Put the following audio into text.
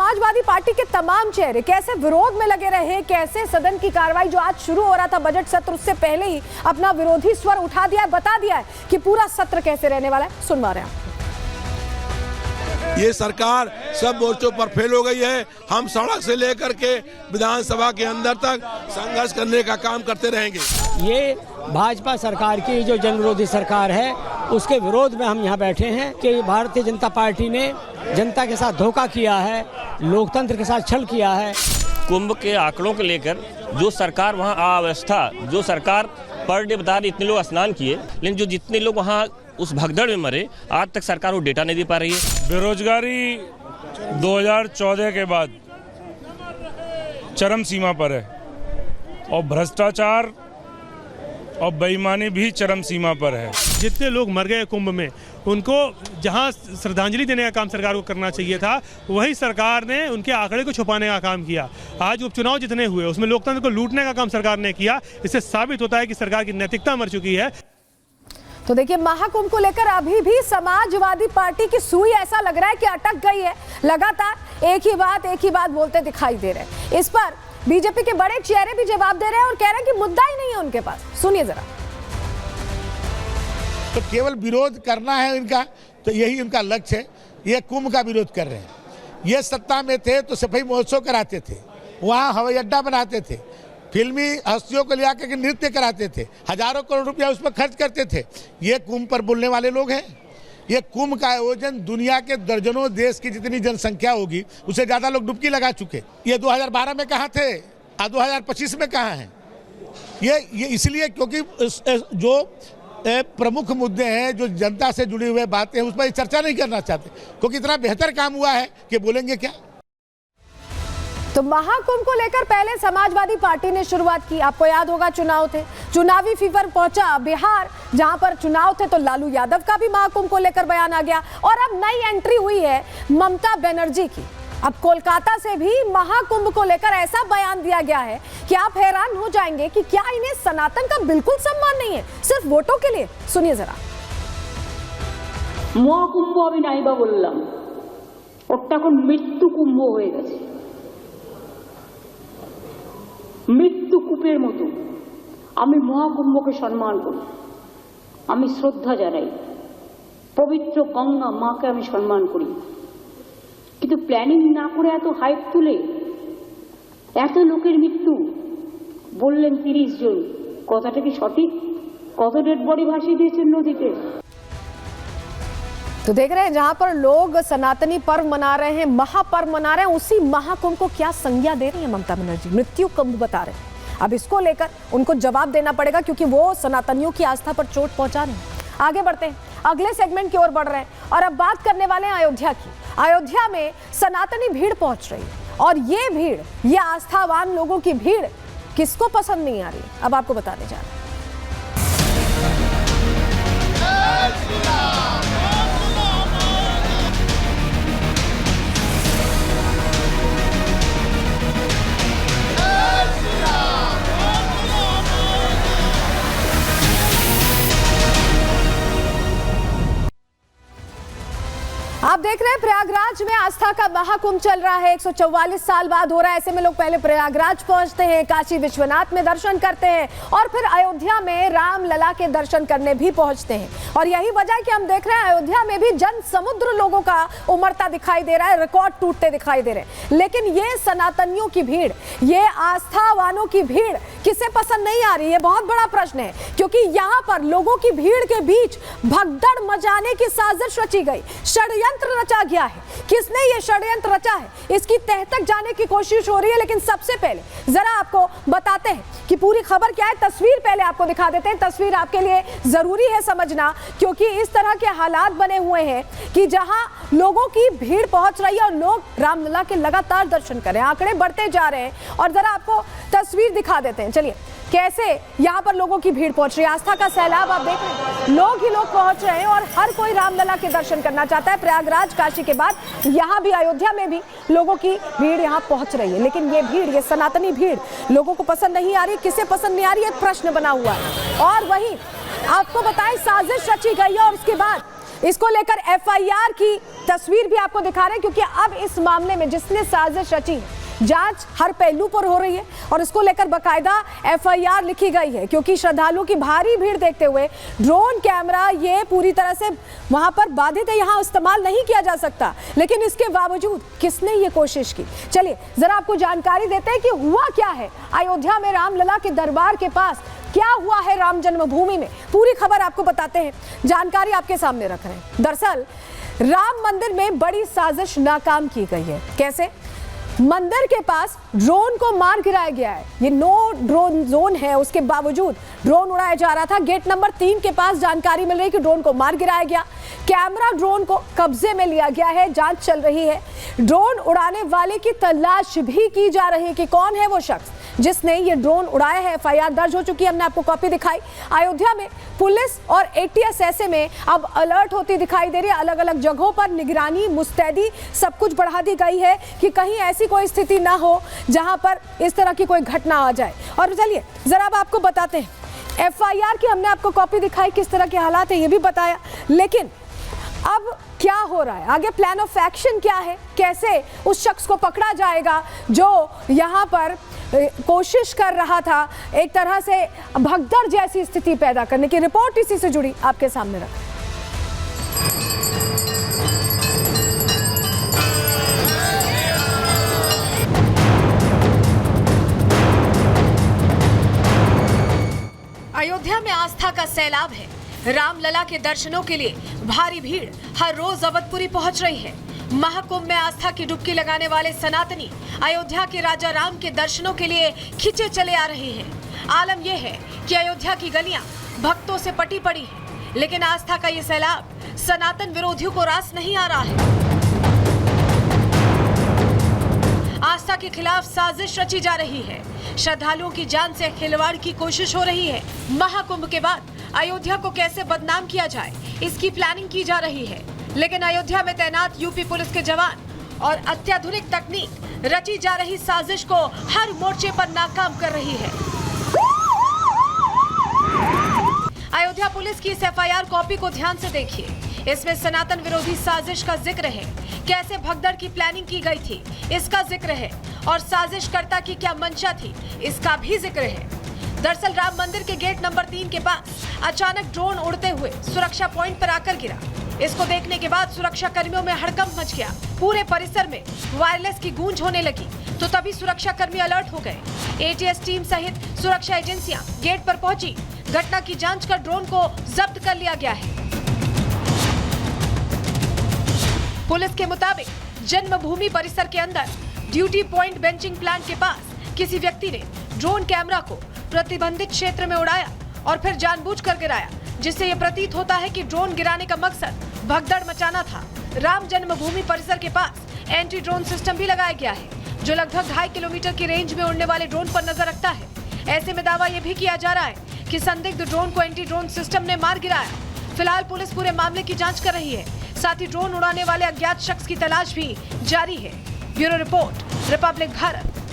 Samajwadi party के तमाम चेहरे कैसे विरोध में लगे रहे, कैसे सदन की कार्रवाई जो आज शुरू हो रहा था बजट सत्र उससे पहले ही अपना विरोधी स्वर उठा दिया है, बता दिया है कि पूरा सत्र कैसे रहने वाला है। सुनवा रहे हैं। ये सरकार सब मोर्चों पर फेल हो गई है। हम सड़क से लेकर के विधानसभा के अंदर तक संघर्ष करने का काम करते रहेंगे। ये भाजपा सरकार की जो जन विरोधी सरकार है उसके विरोध में हम यहाँ बैठे हैं कि भारतीय जनता पार्टी ने जनता के साथ धोखा किया है, लोकतंत्र के साथ छल किया है। कुंभ के आंकड़ों को लेकर जो सरकार वहाँ अव्यवस्था, जो सरकार पर डे बता रही इतने लोग स्नान किए, लेकिन जो जितने लोग वहाँ उस भगदड़ में मरे, आज तक सरकार वो डेटा नहीं दे पा रही है। बेरोजगारी 2014 के बाद चरम सीमा पर है और भ्रष्टाचार और बेईमानी भी चरम सीमा पर है। जितने लोग मर गए कुंभ में, उनको जहां श्रद्धांजलि देने का काम सरकार को करना चाहिए था, वही सरकार ने उनके आंकड़े को छुपाने का काम किया। आज उपचुनाव जितने हुए उसमें लोकतंत्र को लूटने का काम सरकार ने किया। इससे साबित होता है कि सरकार की नैतिकता मर चुकी है। तो देखिए, महाकुंभ को लेकर अभी भी समाजवादी पार्टी की सुई ऐसा लग रहा है कि अटक गई है। लगातार एक ही बात बोलते दिखाई दे रहे हैं। इस पर बीजेपी के बड़े चेहरे भी जवाब दे रहे हैं और कह रहे हैं कि मुद्दा ही नहीं है उनके पास। सुनिए जरा। तो केवल विरोध करना है इनका, तो यही उनका लक्ष्य है। ये कुंभ का विरोध कर रहे हैं। ये सत्ता में थे तो सफाई महोत्सव कराते थे, वहाँ हवाई अड्डा बनाते थे, फिल्मी हस्तियों को ले आकर के नृत्य कराते थे, हजारों करोड़ रुपया उस पर खर्च करते थे। ये कुंभ पर बोलने वाले लोग हैं। ये कुंभ का आयोजन दुनिया के दर्जनों देश की जितनी जनसंख्या होगी उससे ज़्यादा लोग डुबकी लगा चुके। ये 2012 में कहाँ थे, 2025 में कहाँ हैं? ये इसलिए क्योंकि जो प्रमुख मुद्दे हैं, जो जनता से जुड़ी हुई बातें हैं, उस पर चर्चा नहीं करना चाहते, क्योंकि इतना बेहतर काम हुआ है कि बोलेंगे क्या। तो महाकुंभ को लेकर पहले समाजवादी पार्टी ने शुरुआत की। आपको याद होगा चुनाव थे, चुनावी फीवर पहुंचा बिहार, जहां पर चुनाव थे तो लालू यादव का भी महाकुंभ को लेकर बयान आ गया। और अब नई एंट्री हुई है ममता बनर्जी की। अब कोलकाता से भी महाकुंभ को लेकर ऐसा बयान दिया गया है कि आप हैरान हो जाएंगे कि क्या इन्हें सनातन का बिल्कुल सम्मान नहीं है, सिर्फ वोटों के लिए। सुनिए जरा। महाकुंभ अभी नाइबा बोललाम, ওটা এখন মৃত্যু কুম্ভ হয়ে গেছে। মৃত্যু কূপের মতো আমি মহাকুম্ভকে সম্মান করি, আমি শ্রদ্ধা জানাই, পবিত্র গঙ্গা মাকে আমি সম্মান করি। কিন্তু প্ল্যানিং না করে এত হাইপ তুলে এত লোকের মৃত্যু বললেন 30 জন, কথাটা কি সঠিক? কত ডেড বডি ভাসিয়ে দিয়েছেন নদীতে। तो देख रहे हैं जहां पर लोग सनातनी पर्व मना रहे हैं, महापर्व मना रहे हैं, उसी महाकुंभ को क्या संज्ञा दे रही है ममता बनर्जी, मृत्यु कुंभ बता रहे हैं। अब इसको लेकर उनको जवाब देना पड़ेगा क्योंकि वो सनातनियों की आस्था पर चोट पहुंचा रहे हैं। आगे बढ़ते हैं, अगले सेगमेंट की ओर बढ़ रहे हैं और अब बात करने वाले हैं अयोध्या की। अयोध्या में सनातनी भीड़ पहुंच रही है और ये भीड़, ये आस्थावान लोगों की भीड़ किसको पसंद नहीं आ रही, अब आपको बताने जा रहे हैं। आप देख रहे हैं प्रयागराज में आस्था का महाकुंभ चल रहा है। 144 साल बाद हो रहा है। ऐसे में लोग पहले प्रयागराज पहुंचते हैं, काशी विश्वनाथ में दर्शन करते हैं और फिर अयोध्या में रामलला के दर्शन करने भी पहुंचते हैं। और यही वजह है कि हम देख रहे हैं अयोध्या में भी जन समुद्र लोगों का उमड़ता दिखाई दे रहा है, रिकॉर्ड टूटते दिखाई दे रहे हैं। लेकिन ये सनातनियों की भीड़, ये आस्थावानों की भीड़ किसे पसंद नहीं आ रही, ये बहुत बड़ा प्रश्न है। क्योंकि यहाँ पर लोगों की भीड़ के बीच भगदड़ मचाने की साजिश रची गई, षड्यंत्र रचा गया है। किसने ये षड्यंत्र रचा है, इसकी तह तक जाने की कोशिश हो रही है। लेकिन सबसे पहले जरा आपको बताते हैं कि पूरी खबर क्या है। तस्वीर पहले आपको दिखा देते हैं। तस्वीर आपके लिए जरूरी है समझना, क्योंकि इस तरह के हालात बने हुए हैं कि जहां लोगों की भीड़ पहुंच रही है और लोग रामलला के लगातार दर्शन कर रहे हैं, आंकड़े बढ़ते जा रहे हैं। और जरा आपको तस्वीर दिखा देते हैं, चलिए, कैसे यहाँ पर लोगों की भीड़ पहुंच रही है। आस्था का सैलाब आप देख रहे हैं, लोग ही लोग पहुंच रहे हैं और हर कोई रामलला के दर्शन करना चाहता है। प्रयागराज, काशी के बाद यहाँ भी अयोध्या में भी लोगों की भीड़ यहाँ पहुंच रही है। लेकिन ये भीड़, ये सनातनी भीड़ लोगों को पसंद नहीं आ रही। किसे पसंद नहीं आ रही है, प्रश्न बना हुआ है। और वही आपको बताएं, साजिश रची गई है और उसके बाद इसको लेकर एफआईआर की तस्वीर भी आपको दिखा रहे हैं, क्योंकि अब इस मामले में जिसने साजिश रची है, जांच हर पहलू पर हो रही है और इसको लेकर बकायदा एफआईआर लिखी गई है, क्योंकि श्रद्धालुओं की भारी भीड़ देखते हुए ड्रोन कैमरा ये पूरी तरह से वहां पर बाधित है, यहां इस्तेमाल नहीं किया जा सकता। लेकिन इसके बावजूद किसने ये कोशिश की, चलिए जरा आपको जानकारी देते हैं कि हुआ क्या है अयोध्या में रामलला के दरबार के पास, क्या हुआ है राम जन्मभूमि में, पूरी खबर आपको बताते हैं, जानकारी आपके सामने रख रहे हैं। दरअसल राम मंदिर में बड़ी साजिश नाकाम की गई है। कैसे? मंदिर के पास ड्रोन को मार गिराया गया है। ये नो ड्रोन जोन है, उसके बावजूद ड्रोन उड़ाया जा रहा था। गेट नंबर 3 के पास जानकारी मिल रही है कि ड्रोन को मार गिराया गया। कैमरा ड्रोन को कब्जे में लिया गया है, जांच चल रही है। ड्रोन उड़ाने वाले की तलाश भी की जा रही है कि कौन है वो शख्स जिसने ये ड्रोन उड़ाया है। एफआईआर दर्ज हो चुकी है, हमने आपको कॉपी दिखाई। अयोध्या में पुलिस और एटीएस ऐसे में अब अलर्ट होती दिखाई दे रही है। अलग अलग जगहों पर निगरानी, मुस्तैदी सब कुछ बढ़ा दी गई है कि कहीं ऐसी कोई स्थिति ना हो जहां पर इस तरह की कोई घटना आ जाए। और चलिए जरा अब आपको बताते हैं, एफआईआर की हमने आपको कॉपी दिखाई, किस तरह के हालात है ये भी बताया, लेकिन अब क्या हो रहा है आगे, प्लान ऑफ एक्शन क्या है, कैसे उस शख्स को पकड़ा जाएगा जो यहां पर कोशिश कर रहा था एक तरह से भगदड़ जैसी स्थिति पैदा करने की। रिपोर्ट इसी से जुड़ी आपके सामने रख। अयोध्या में आस्था का सैलाब है। रामलला के दर्शनों के लिए भारी भीड़ हर रोज अवधपुरी पहुंच रही है। महाकुंभ में आस्था की डुबकी लगाने वाले सनातनी अयोध्या के राजा राम के दर्शनों के लिए खिंचे चले आ रहे हैं। आलम यह है कि अयोध्या की गलियां भक्तों से पटी पड़ी हैं, लेकिन आस्था का ये सैलाब सनातन विरोधियों को रास नहीं आ रहा है। आस्था के खिलाफ साजिश रची जा रही है। श्रद्धालुओं की जान से खिलवाड़ की कोशिश हो रही है। महाकुंभ के बाद अयोध्या को कैसे बदनाम किया जाए, इसकी प्लानिंग की जा रही है। लेकिन अयोध्या में तैनात यूपी पुलिस के जवान और अत्याधुनिक तकनीक रची जा रही साजिश को हर मोर्चे पर नाकाम कर रही है। अयोध्या पुलिस की इस एफआईआर कॉपी को ध्यान से देखिए। इसमें सनातन विरोधी साजिश का जिक्र है, कैसे भगदड़ की प्लानिंग की गई थी इसका जिक्र है, और साजिशकर्ता की क्या मंशा थी इसका भी जिक्र है। दरअसल राम मंदिर के गेट नंबर 3 के पास अचानक ड्रोन उड़ते हुए सुरक्षा पॉइंट पर आकर गिरा। इसको देखने के बाद सुरक्षा कर्मियों में हड़कंप मच गया। पूरे परिसर में वायरलेस की गूंज होने लगी, तो तभी सुरक्षा कर्मी अलर्ट हो गए। एटीएस टीम सहित सुरक्षा एजेंसियां गेट पर पहुंची। घटना की जांच कर ड्रोन को जब्त कर लिया गया है। पुलिस के मुताबिक जन्मभूमि परिसर के अंदर ड्यूटी पॉइंट बेंचिंग प्लांट के पास किसी व्यक्ति ने ड्रोन कैमरा को प्रतिबंधित क्षेत्र में उड़ाया और फिर जानबूझकर गिराया, जिससे यह प्रतीत होता है कि ड्रोन गिराने का मकसद भगदड़ मचाना था। राम जन्मभूमि परिसर के पास एंटी ड्रोन सिस्टम भी लगाया गया है, जो लगभग 2.5 किलोमीटर की रेंज में उड़ने वाले ड्रोन पर नजर रखता है। ऐसे में दावा यह भी किया जा रहा है कि संदिग्ध ड्रोन को एंटी ड्रोन सिस्टम ने मार गिराया। फिलहाल पुलिस पूरे मामले की जांच कर रही है, साथ ही ड्रोन उड़ाने वाले अज्ञात शख्स की तलाश भी जारी है। Bureau report, Republic Bharat.